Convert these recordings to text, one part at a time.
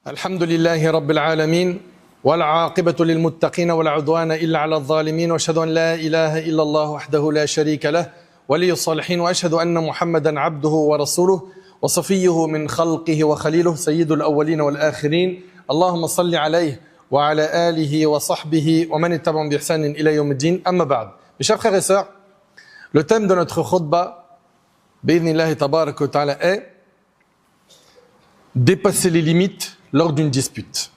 الحمد لله رب العالمين والعاقبة للمتقين ولا عدوان إلا على الظالمين وأشهد أن لا إله إلا الله وحده لا شريك له ولي الصالحين وأشهد أن محمدا عبده ورسوله وصفيه من خلقه وخليله سيد الأولين والآخرين اللهم صل عليه وعلى آله وصحبه ومن اتبعهم بإحسان إلى يوم الدين أما بعد. Mes chers frères et sœurs, le thème de notre khutbah بإذن tabarak wa ta'ala est dépasser les limites lors d'une dispute.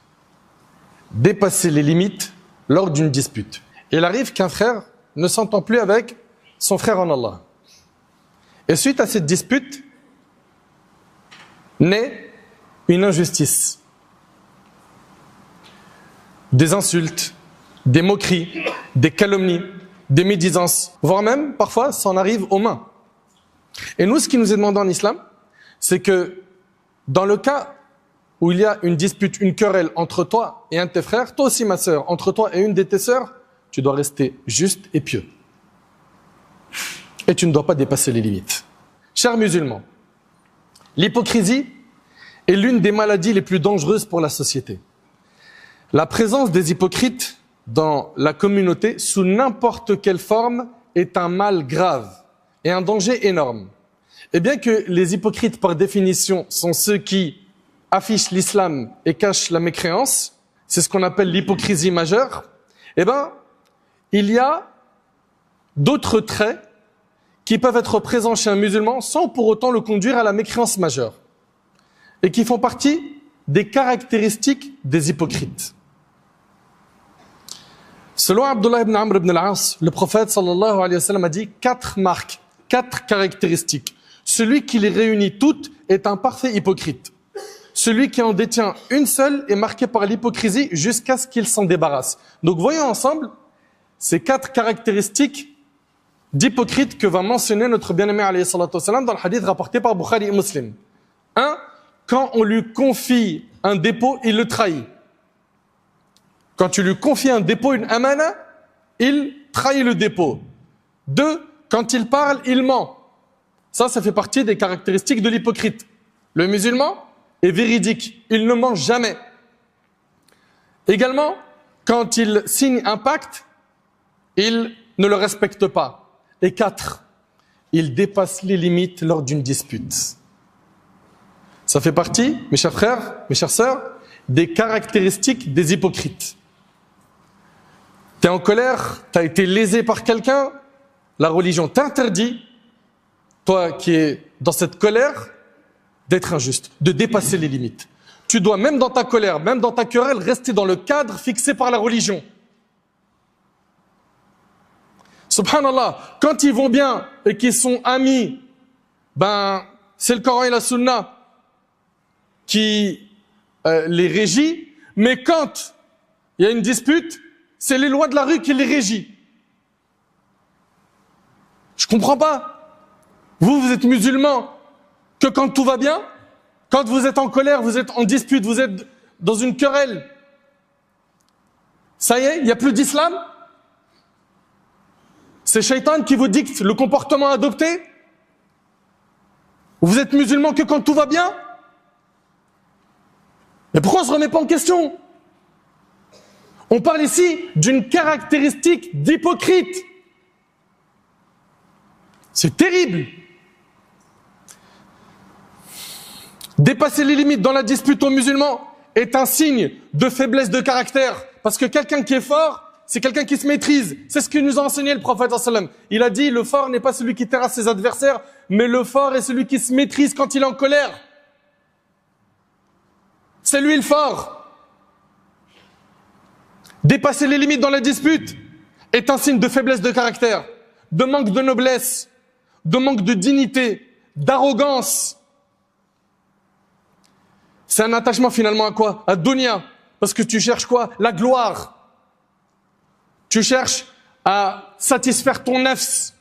Dépasser les limites lors d'une dispute. Il arrive qu'un frère ne s'entend plus avec son frère en Allah. Et suite à cette dispute, naît une injustice. Des insultes, des moqueries, des calomnies, des médisances, voire même, parfois, ça en arrive aux mains. Et nous, ce qui nous est demandé en islam, c'est que dans le cas où il y a une dispute, une querelle entre toi et un de tes frères, toi aussi ma sœur, entre toi et une de tes sœurs, tu dois rester juste et pieux. Et tu ne dois pas dépasser les limites. Chers musulmans, l'hypocrisie est l'une des maladies les plus dangereuses pour la société. La présence des hypocrites dans la communauté, sous n'importe quelle forme, est un mal grave et un danger énorme. Et bien que les hypocrites, par définition, sont ceux qui affichent l'islam et cachent la mécréance, c'est ce qu'on appelle l'hypocrisie majeure, eh bien, il y a d'autres traits qui peuvent être présents chez un musulman sans pour autant le conduire à la mécréance majeure et qui font partie des caractéristiques des hypocrites. Selon Abdullah ibn Amr ibn al-As, le prophète sallallahu alayhi wa sallam a dit 4 marques, 4 caractéristiques. Celui qui les réunit toutes est un parfait hypocrite. Celui qui en détient une seule est marqué par l'hypocrisie jusqu'à ce qu'il s'en débarrasse. Donc voyons ensemble ces 4 caractéristiques d'hypocrite que va mentionner notre bien-aimé alayhi salatu wassalam dans le hadith rapporté par Bukhari et Muslim. 1. Quand on lui confie un dépôt, il le trahit. Quand tu lui confies un dépôt, une amana, il trahit le dépôt. 2. Quand il parle, il ment. Ça fait partie des caractéristiques de l'hypocrite. Le musulman est véridique, il ne ment jamais. Également, quand il signe un pacte, il ne le respecte pas. Et 4, il dépasse les limites lors d'une dispute. Ça fait partie, mes chers frères, mes chères sœurs, des caractéristiques des hypocrites. Tu es en colère, tu as été lésé par quelqu'un, la religion t'interdit, toi qui es dans cette colère, d'être injuste, de dépasser les limites. Tu dois, même dans ta colère, même dans ta querelle, rester dans le cadre fixé par la religion. Subhanallah, quand ils vont bien et qu'ils sont amis, c'est le Coran et la Sunna qui les régit, mais quand il y a une dispute, c'est les lois de la rue qui les régit. Je comprends pas. Vous êtes musulmans, que quand tout va bien, quand vous êtes en colère, vous êtes en dispute, vous êtes dans une querelle, ça y est, il n'y a plus d'islam. C'est Shaitan qui vous dicte le comportement à adopter. Vous êtes musulmans que quand tout va bien. Mais pourquoi on ne se remet pas en question? On parle ici d'une caractéristique d'hypocrite. C'est terrible. Dépasser les limites dans la dispute aux musulmans est un signe de faiblesse de caractère. Parce que quelqu'un qui est fort, c'est quelqu'un qui se maîtrise. C'est ce que nous a enseigné le prophète sallallahu alayhi wa sallam. Il a dit, le fort n'est pas celui qui terrasse ses adversaires, mais le fort est celui qui se maîtrise quand il est en colère. C'est lui le fort. Dépasser les limites dans la dispute est un signe de faiblesse de caractère, de manque de noblesse, de manque de dignité, d'arrogance. C'est un attachement finalement à quoi? À dunya. Parce que tu cherches quoi? La gloire. Tu cherches à satisfaire ton nafs.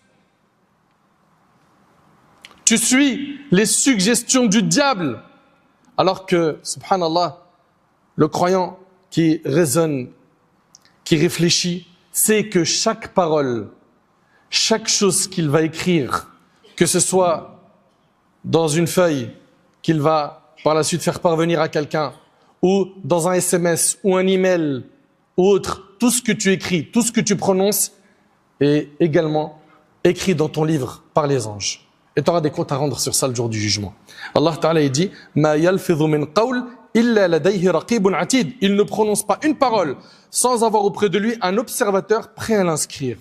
Tu suis les suggestions du diable. Alors que, subhanallah, le croyant qui raisonne, qui réfléchit, sait que chaque parole, chaque chose qu'il va écrire, que ce soit dans une feuille qu'il va par la suite faire parvenir à quelqu'un, ou dans un SMS ou un email ou autre, tout ce que tu écris, tout ce que tu prononces est également écrit dans ton livre par les anges. Et tu auras des comptes à rendre sur ça le jour du jugement. Allah Ta'ala dit « Ma yalfidhu min qawl illa ladayhi raqibun atid » Il ne prononce pas une parole sans avoir auprès de lui un observateur prêt à l'inscrire.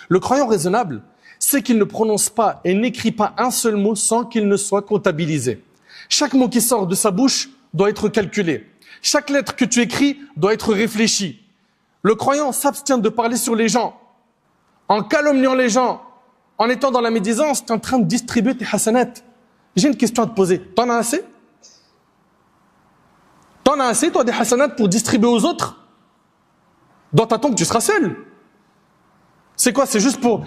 Le croyant raisonnable, c'est qu'il ne prononce pas et n'écrit pas un seul mot sans qu'il ne soit comptabilisé. Chaque mot qui sort de sa bouche doit être calculé. Chaque lettre que tu écris doit être réfléchie. Le croyant s'abstient de parler sur les gens. En calomniant les gens, en étant dans la médisance, tu es en train de distribuer tes hasanat. J'ai une question à te poser. T'en as assez? T'en as assez, toi, des hasanat pour distribuer aux autres? Dans ta tombe, tu seras seul. C'est quoi? C'est juste pour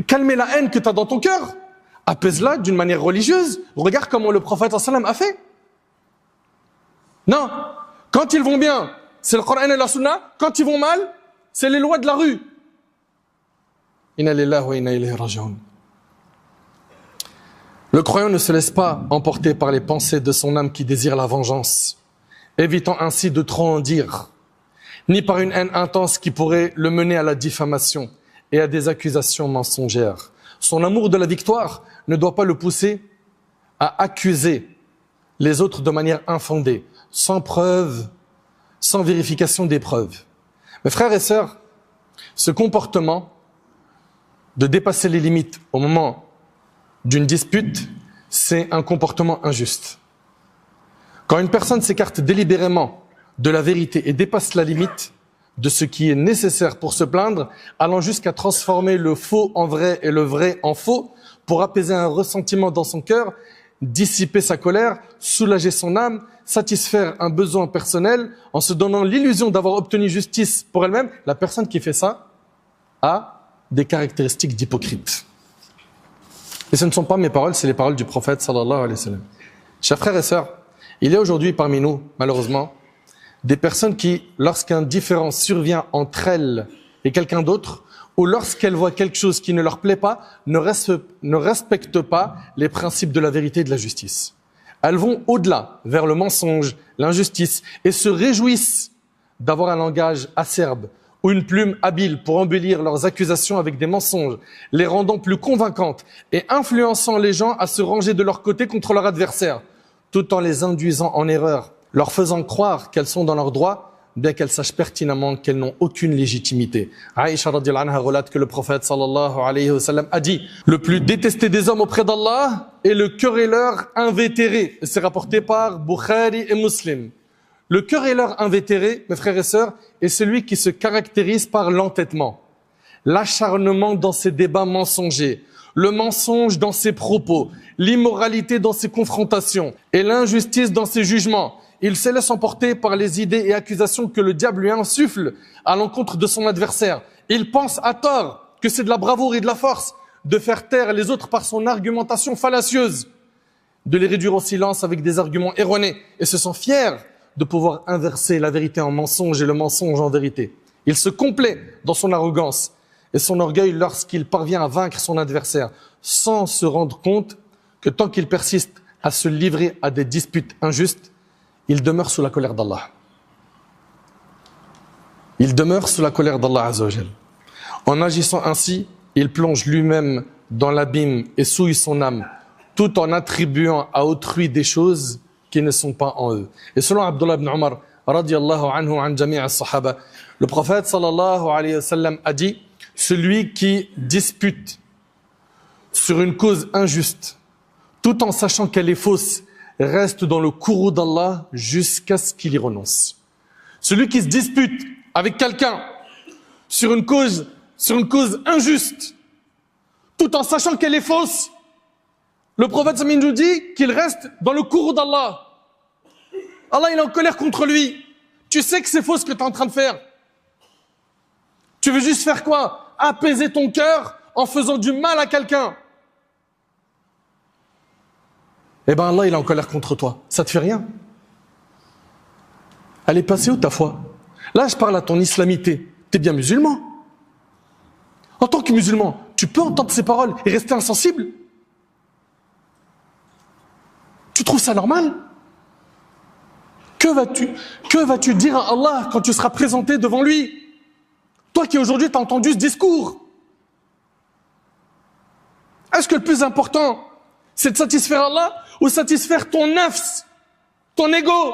calmer la haine que tu as dans ton cœur? Apaise-la d'une manière religieuse. Regarde comment le prophète sallam a fait. Non. Quand ils vont bien, c'est le Coran et la Sunna. Quand ils vont mal, c'est les lois de la rue. Inna lillahi wa inna ilayhi raji'un. Le croyant ne se laisse pas emporter par les pensées de son âme qui désire la vengeance, évitant ainsi de trop en dire, ni par une haine intense qui pourrait le mener à la diffamation et à des accusations mensongères. Son amour de la victoire ne doit pas le pousser à accuser les autres de manière infondée, sans preuve, sans vérification des preuves. Mes frères et sœurs, ce comportement de dépasser les limites au moment d'une dispute, c'est un comportement injuste. Quand une personne s'écarte délibérément de la vérité et dépasse la limite de ce qui est nécessaire pour se plaindre, allant jusqu'à transformer le faux en vrai et le vrai en faux, pour apaiser un ressentiment dans son cœur, dissiper sa colère, soulager son âme, satisfaire un besoin personnel, en se donnant l'illusion d'avoir obtenu justice pour elle-même, la personne qui fait ça a des caractéristiques d'hypocrite. Et ce ne sont pas mes paroles, c'est les paroles du prophète sallallahu alayhi wa sallam. Chers frères et sœurs, il y a aujourd'hui parmi nous, malheureusement, des personnes qui, lorsqu'un différend survient entre elles et quelqu'un d'autre, ou lorsqu'elles voient quelque chose qui ne leur plaît pas, ne respectent pas les principes de la vérité et de la justice. Elles vont au-delà, vers le mensonge, l'injustice, et se réjouissent d'avoir un langage acerbe ou une plume habile pour embellir leurs accusations avec des mensonges, les rendant plus convaincantes et influençant les gens à se ranger de leur côté contre leur adversaire, tout en les induisant en erreur, leur faisant croire qu'elles sont dans leurs droits, bien qu'elles sachent pertinemment qu'elles n'ont aucune légitimité. Aïcha radhiyallahu anha relate que le prophète sallallahu alayhi wa sallam a dit « Le plus détesté des hommes auprès d'Allah est le querelleur invétéré ». C'est rapporté par Bukhari et Muslim. Le querelleur invétéré, mes frères et sœurs, est celui qui se caractérise par l'entêtement, l'acharnement dans ses débats mensongers, le mensonge dans ses propos, l'immoralité dans ses confrontations et l'injustice dans ses jugements. Il se laisse emporter par les idées et accusations que le diable lui insuffle à l'encontre de son adversaire. Il pense à tort que c'est de la bravoure et de la force de faire taire les autres par son argumentation fallacieuse, de les réduire au silence avec des arguments erronés, et se sent fier de pouvoir inverser la vérité en mensonge et le mensonge en vérité. Il se complaît dans son arrogance et son orgueil lorsqu'il parvient à vaincre son adversaire, sans se rendre compte que tant qu'il persiste à se livrer à des disputes injustes, il demeure sous la colère d'Allah. Il demeure sous la colère d'Allah Azza wa Jal. En agissant ainsi, il plonge lui-même dans l'abîme et souille son âme, tout en attribuant à autrui des choses qui ne sont pas en eux. Et selon Abdullah ibn Umar, radiyallahu anhu an jami' as-sahaba, le prophète sallallahu alayhi wa sallam a dit, celui qui dispute sur une cause injuste, tout en sachant qu'elle est fausse, reste dans le courroux d'Allah jusqu'à ce qu'il y renonce. Celui qui se dispute avec quelqu'un sur une cause injuste, tout en sachant qu'elle est fausse, le prophète Samin nous dit qu'il reste dans le courroux d'Allah. Allah, il est en colère contre lui. Tu sais que c'est faux ce que tu es en train de faire. Tu veux juste faire quoi? Apaiser ton cœur en faisant du mal à quelqu'un. Eh ben Allah, il est en colère contre toi. Ça te fait rien. Elle est passée où ta foi? Là, je parle à ton islamité. T'es bien musulman. En tant que musulman, tu peux entendre ces paroles et rester insensible? Tu trouves ça normal? Que vas-tu dire à Allah quand tu seras présenté devant lui? Toi qui aujourd'hui t'as entendu ce discours. Est-ce que le plus important, c'est de satisfaire Allah ou satisfaire ton nafs, ton ego?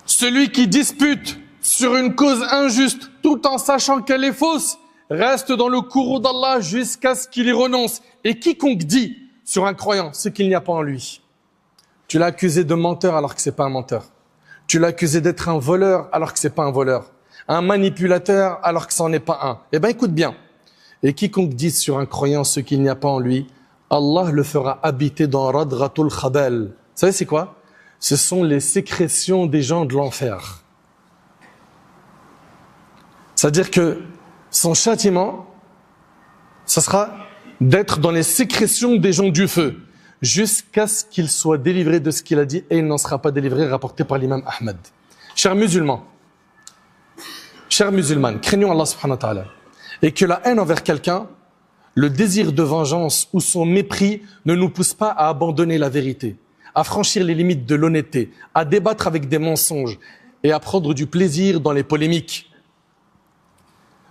Celui qui dispute sur une cause injuste tout en sachant qu'elle est fausse reste dans le courroux d'Allah jusqu'à ce qu'il y renonce. Et quiconque dit sur un croyant ce qu'il n'y a pas en lui, tu l'as accusé de menteur alors que c'est pas un menteur. Tu l'as accusé d'être un voleur alors que c'est pas un voleur. Un manipulateur alors que c'en est pas un. Eh ben écoute bien. Et quiconque dit sur un croyant ce qu'il n'y a pas en lui, Allah le fera habiter dans Radratul Khabal. Vous savez c'est quoi? Ce sont les sécrétions des gens de l'enfer. C'est-à-dire que son châtiment, ça sera d'être dans les sécrétions des gens du feu, jusqu'à ce qu'il soit délivré de ce qu'il a dit, et il n'en sera pas délivré, rapporté par l'imam Ahmad. Chers musulmans, chères musulmanes, craignons Allah subhanahu wa ta'ala, et que la haine envers quelqu'un, le désir de vengeance ou son mépris ne nous pousse pas à abandonner la vérité, à franchir les limites de l'honnêteté, à débattre avec des mensonges et à prendre du plaisir dans les polémiques.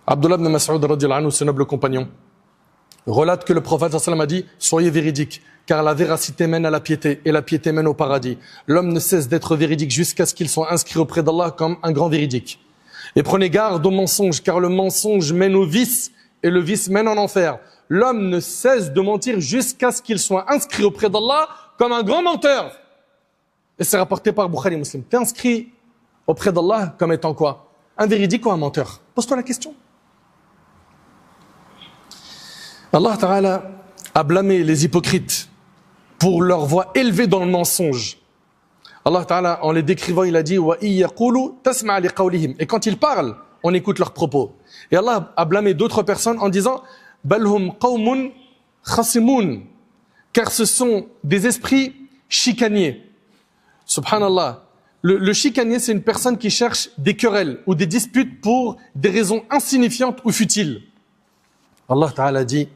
Abdullah ibn Mas'ud radhiyallahu anhu, ce noble compagnon, relate que le prophète sallallahu alayhi wa sallam a dit « Soyez véridiques, car la véracité mène à la piété, et la piété mène au paradis. L'homme ne cesse d'être véridique jusqu'à ce qu'il soit inscrit auprès d'Allah comme un grand véridique. Et prenez garde au mensonge, car le mensonge mène au vice, et le vice mène en enfer. L'homme ne cesse de mentir jusqu'à ce qu'il soit inscrit auprès d'Allah comme un grand menteur. » Et c'est rapporté par Bukhari Muslim. T'es inscrit auprès d'Allah comme étant quoi? Un véridique ou un menteur? Pose-toi la question. Allah Ta'ala a blâmé les hypocrites pour leur voix élevée dans le mensonge. Allah Ta'ala, en les décrivant, il a dit « Et quand ils parlent, on écoute leurs propos. Et Allah a blâmé d'autres personnes en disant « Balhum qawmun khasimun » car ce sont des esprits chicaniers. Subhanallah. Le chicanier, c'est une personne qui cherche des querelles ou des disputes pour des raisons insignifiantes ou futiles. Allah Ta'ala dit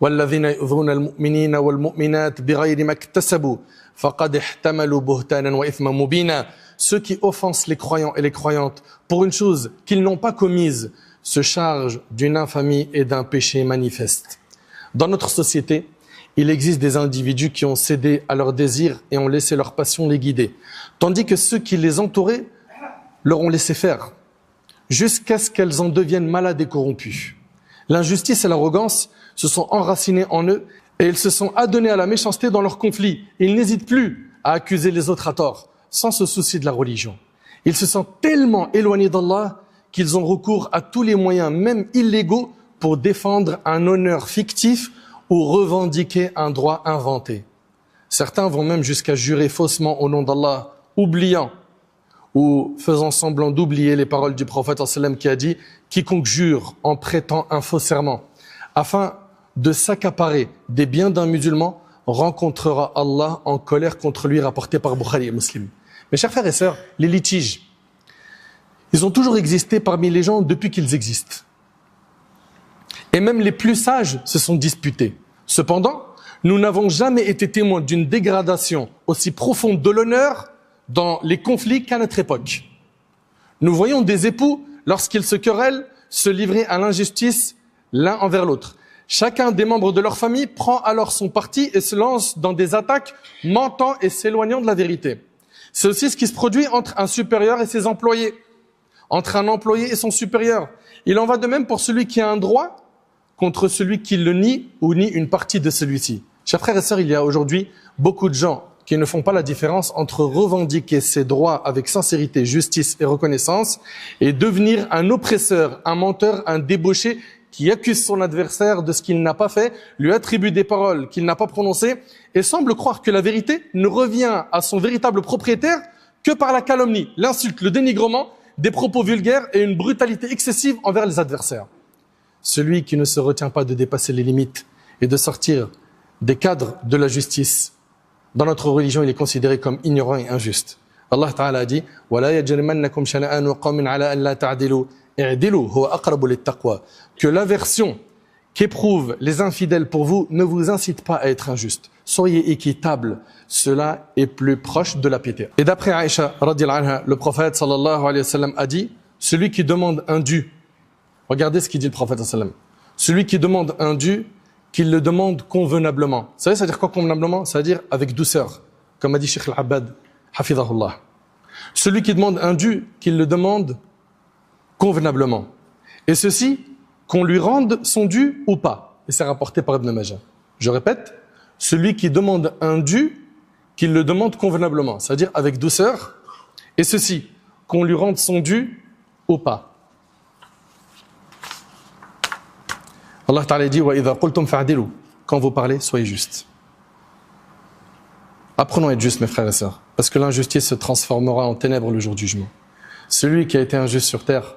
وَالَّذِينَ يُؤْذُونَ الْمُؤْمِنِينَ وَالْمُؤْمِنَاتِ بِغَيْرِ مَا اكْتَسَبُوا فَقَدِ احْتَمَلُوا بُهْتَانًا وَإِثْمًا مُبِينًا. Ceux qui offensent les croyants et les croyantes pour une chose qu'ils n'ont pas commise se chargent d'une infamie et d'un péché manifeste. Dans notre société, il existe des individus qui ont cédé à leurs désirs et ont laissé leur passion les guider, tandis que ceux qui les entouraient leur ont laissé faire, jusqu'à ce qu'elles en deviennent malades et corrompues. L'injustice et l'arrogance se sont enracinés en eux et ils se sont adonnés à la méchanceté dans leurs conflits. Ils n'hésitent plus à accuser les autres à tort, sans se soucier de la religion. Ils se sentent tellement éloignés d'Allah qu'ils ont recours à tous les moyens, même illégaux, pour défendre un honneur fictif ou revendiquer un droit inventé. Certains vont même jusqu'à jurer faussement au nom d'Allah, oubliant ou faisant semblant d'oublier les paroles du prophète sallam qui a dit « Quiconque jure en prêtant un faux serment, afin de s'accaparer des biens d'un musulman, rencontrera Allah en colère contre lui » rapporté par Bukhari et Muslim. Mes chers frères et sœurs, les litiges, ils ont toujours existé parmi les gens depuis qu'ils existent. Et même les plus sages se sont disputés. Cependant, nous n'avons jamais été témoins d'une dégradation aussi profonde de l'honneur dans les conflits qu'à notre époque. Nous voyons des époux, lorsqu'ils se querellent, se livrer à l'injustice l'un envers l'autre. Chacun des membres de leur famille prend alors son parti et se lance dans des attaques, mentant et s'éloignant de la vérité. C'est aussi ce qui se produit entre un supérieur et ses employés, entre un employé et son supérieur. Il en va de même pour celui qui a un droit contre celui qui le nie ou nie une partie de celui-ci. Chers frères et sœurs, il y a aujourd'hui beaucoup de gens qui ne font pas la différence entre revendiquer ses droits avec sincérité, justice et reconnaissance et devenir un oppresseur, un menteur, un débauché qui accuse son adversaire de ce qu'il n'a pas fait, lui attribue des paroles qu'il n'a pas prononcées et semble croire que la vérité ne revient à son véritable propriétaire que par la calomnie, l'insulte, le dénigrement, des propos vulgaires et une brutalité excessive envers les adversaires. Celui qui ne se retient pas de dépasser les limites et de sortir des cadres de la justice, dans notre religion, il est considéré comme ignorant et injuste. Allah Ta'ala a dit وَلَا يَجْرِمَنَّكُمْ شَنَآنُ قَوْمٍ عَلَىٰ أَنْ لَا تَعْدِلُوا اعْدِلُوا هُوَ أَقْرَبُ لِلتَّقْوَى. Que l'aversion qu'éprouvent les infidèles pour vous ne vous incite pas à être injuste. Soyez équitable. Cela est plus proche de la piété. Et d'après Aïcha, radhiyallahu anha, le prophète sallallahu alayhi wa sallam a dit, celui qui demande un dû, regardez ce qu'il dit le prophète sallallahu alayhi wa sallam, celui qui demande un dû, qu'il le demande convenablement. Vous savez, ça veut dire quoi convenablement? Ça veut dire avec douceur, comme a dit Cheikh Al-Abbad, hafidhahullah. Celui qui demande un dû, qu'il le demande convenablement. Et ceci, qu'on lui rende son dû ou pas. Et c'est rapporté par Ibn Majah. Je répète, celui qui demande un dû, qu'il le demande convenablement, c'est-à-dire avec douceur. Et ceci, qu'on lui rende son dû ou pas. Allah Ta'ala dit, wa idha qultum fa'dilu. Quand vous parlez, soyez justes. Apprenons à être justes, mes frères et sœurs, parce que l'injustice se transformera en ténèbres le jour du jugement. Celui qui a été injuste sur terre,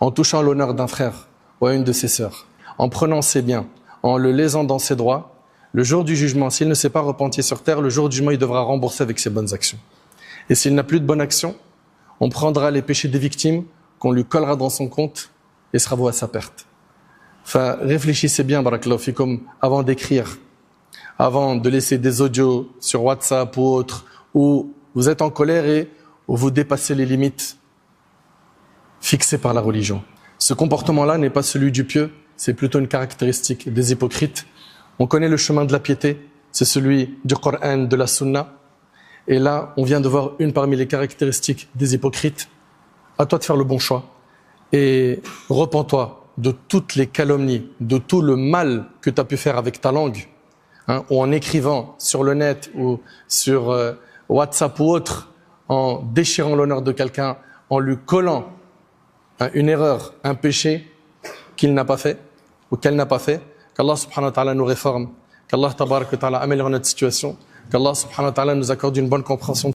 en touchant l'honneur d'un frère ou à une de ses sœurs, en prenant ses biens, en le lésant dans ses droits, le jour du jugement, s'il ne s'est pas repenti sur terre, le jour du jugement, il devra rembourser avec ses bonnes actions. Et s'il n'a plus de bonnes actions, on prendra les péchés des victimes, qu'on lui collera dans son compte et sera voué à sa perte. Enfin, réfléchissez bien, barakallahu fikum, avant d'écrire, avant de laisser des audios sur WhatsApp ou autre, où vous êtes en colère et où vous dépassez les limites fixées par la religion. Ce comportement-là n'est pas celui du pieux, c'est plutôt une caractéristique des hypocrites. On connaît le chemin de la piété, c'est celui du Coran, de la Sunna. Et là, on vient de voir une parmi les caractéristiques des hypocrites. À toi de faire le bon choix. Et repens-toi de toutes les calomnies, de tout le mal que tu as pu faire avec ta langue, ou en écrivant sur le net ou sur WhatsApp ou autre, en déchirant l'honneur de quelqu'un, en lui collant une erreur, un péché qu'il n'a pas fait ou qu'elle n'a pas fait. Qu'Allah subhanahu wa ta'ala nous réforme, qu'Allah tabarak wa ta'ala améliore notre situation, qu'Allah subhanahu wa ta'ala nous accorde une bonne compréhension